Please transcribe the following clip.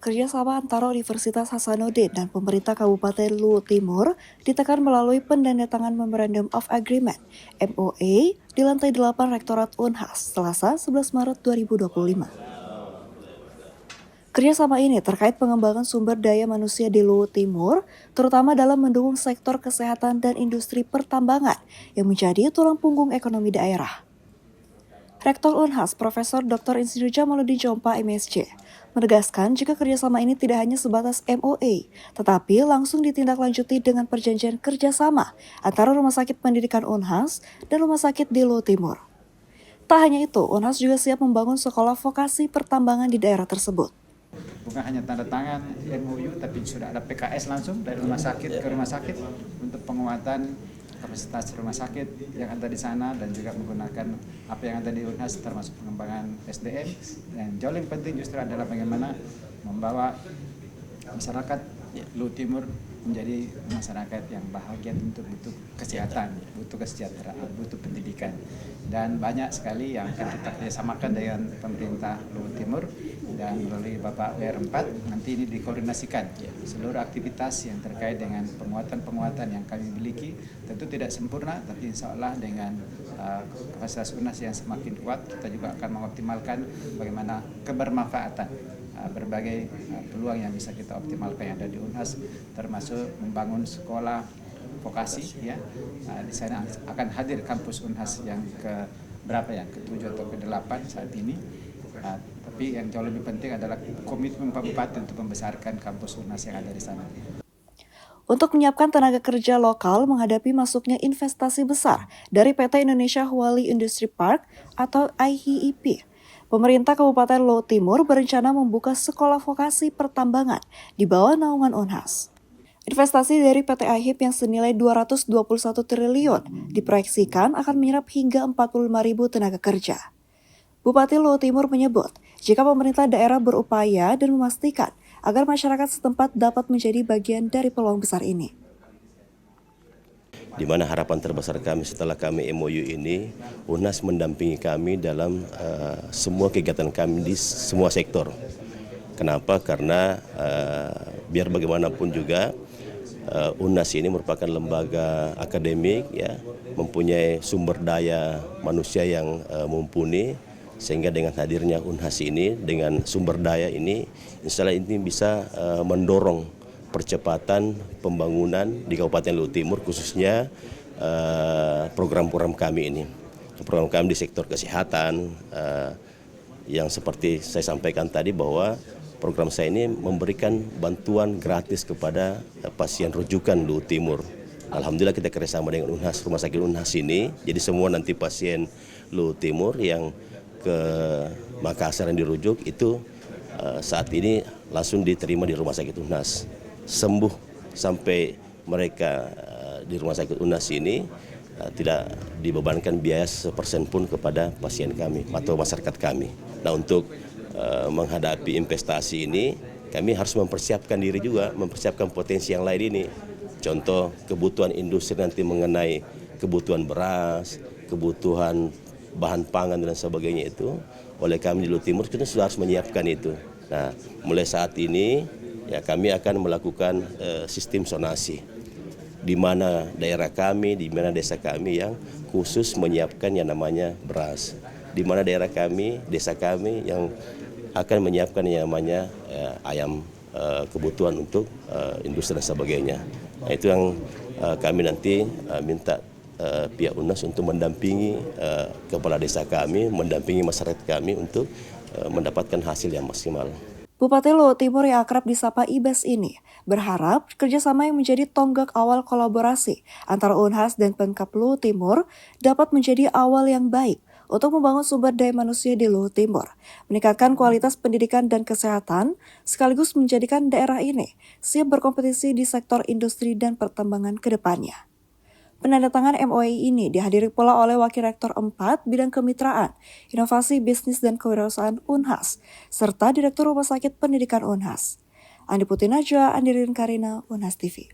Kerjasama antara Universitas Hasanuddin dan pemerintah Kabupaten Luwu Timur ditekan melalui pendandatangan Memorandum of Agreement (MOA) di lantai 8 Rektorat Unhas, Selasa 11 Maret 2025. Kerjasama ini terkait pengembangan sumber daya manusia di Luwu Timur, terutama dalam mendukung sektor kesehatan dan industri pertambangan yang menjadi tulang punggung ekonomi daerah. Rektor Unhas, Profesor Dr. Insinyur Jamaluddin Jompa, MSc, menegaskan jika kerjasama ini tidak hanya sebatas MOA, tetapi langsung ditindaklanjuti dengan perjanjian kerjasama antara Rumah Sakit Pendidikan Unhas dan Rumah Sakit di Luwu Timur. Tak hanya itu, Unhas juga siap membangun sekolah vokasi pertambangan di daerah tersebut. Bukan hanya tanda tangan MOU, tapi sudah ada PKS langsung dari rumah sakit ke rumah sakit untuk penguatan kapasitas rumah sakit yang ada di sana dan juga menggunakan apa yang ada di Unhas termasuk pengembangan SDM. Dan jauh lebih penting justru adalah bagaimana membawa masyarakat Luwu Timur menjadi masyarakat yang bahagia untuk butuh kesehatan, butuh kesejahteraan, butuh pendidikan. Dan banyak sekali yang akan kita kerjasamakan dengan pemerintah Luwu Timur dan melalui Bapak WR4 nanti ini dikoordinasikan seluruh aktivitas yang terkait dengan penguatan-penguatan yang kami miliki. Tentu tidak sempurna, tapi insya Allah dengan kapasitas Unhas yang semakin kuat kita juga akan mengoptimalkan bagaimana kebermanfaatan berbagai peluang yang bisa kita optimalkan yang ada di Unhas, termasuk membangun sekolah vokasi ya. Di sana akan hadir kampus Unhas yang ke-7 atau ke-8 saat ini. Tapi yang jauh lebih penting adalah komitmen Pak Bupati untuk membesarkan kampus Unhas yang ada di sana. Untuk menyiapkan tenaga kerja lokal menghadapi masuknya investasi besar dari PT Indonesia Huali Industry Park atau IHIP, pemerintah Kabupaten Luwu Timur berencana membuka sekolah vokasi pertambangan di bawah naungan Unhas. Investasi dari PT IHIP yang senilai 221 triliun diproyeksikan akan menyerap hingga 45.000 tenaga kerja. Bupati Luwu Timur menyebut, jika pemerintah daerah berupaya dan memastikan agar masyarakat setempat dapat menjadi bagian dari peluang besar ini. Di mana harapan terbesar kami setelah kami MOU ini, Unhas mendampingi kami dalam semua kegiatan kami di semua sektor. Kenapa? Karena biar bagaimanapun juga Unhas ini merupakan lembaga akademik, ya, mempunyai sumber daya manusia yang mumpuni, sehingga dengan hadirnya Unhas ini, dengan sumber daya ini, insya Allah ini bisa mendorong percepatan pembangunan di Kabupaten Luwu Timur, khususnya program-program kami ini. Program kami di sektor kesehatan, yang seperti saya sampaikan tadi bahwa program saya ini memberikan bantuan gratis kepada pasien rujukan Luwu Timur. Alhamdulillah kita kerjasama dengan Unhas, Rumah Sakit Unhas ini, jadi semua nanti pasien Luwu Timur yang ke Makassar yang dirujuk itu saat ini langsung diterima di Rumah Sakit Unhas. Sembuh sampai mereka di Rumah Sakit Unhas ini tidak dibebankan biaya sepersen pun kepada pasien kami atau masyarakat kami. Nah, untuk menghadapi investasi ini kami harus mempersiapkan diri juga, mempersiapkan potensi yang lain ini. Contoh kebutuhan industri nanti mengenai kebutuhan beras, kebutuhan bahan pangan dan sebagainya itu, oleh kami di Luwu Timur kita sudah harus menyiapkan itu. Nah, mulai saat ini ya kami akan melakukan sistem zonasi, di mana daerah kami, di mana desa kami yang khusus menyiapkan yang namanya beras, di mana daerah kami, desa kami yang akan menyiapkan yang namanya ayam kebutuhan untuk industri dan sebagainya. Nah, itu yang kami nanti minta pihak Unhas untuk mendampingi kepala desa kami, mendampingi masyarakat kami untuk mendapatkan hasil yang maksimal. Bupati Luwu Timur yang akrab disapa Ibas ini berharap kerjasama yang menjadi tonggak awal kolaborasi antara Unhas dan Pemkab Luwu Timur dapat menjadi awal yang baik untuk membangun sumber daya manusia di Luwu Timur, meningkatkan kualitas pendidikan dan kesehatan, sekaligus menjadikan daerah ini siap berkompetisi di sektor industri dan pertambangan ke depannya. Penandatangan MOA ini dihadiri pula oleh Wakil Rektor 4 Bidang Kemitraan, Inovasi Bisnis dan Kewirausahaan Unhas, serta Direktur Rumah Sakit Pendidikan Unhas. Andi Putri Najwa, Andirin Karina, Unhas TV.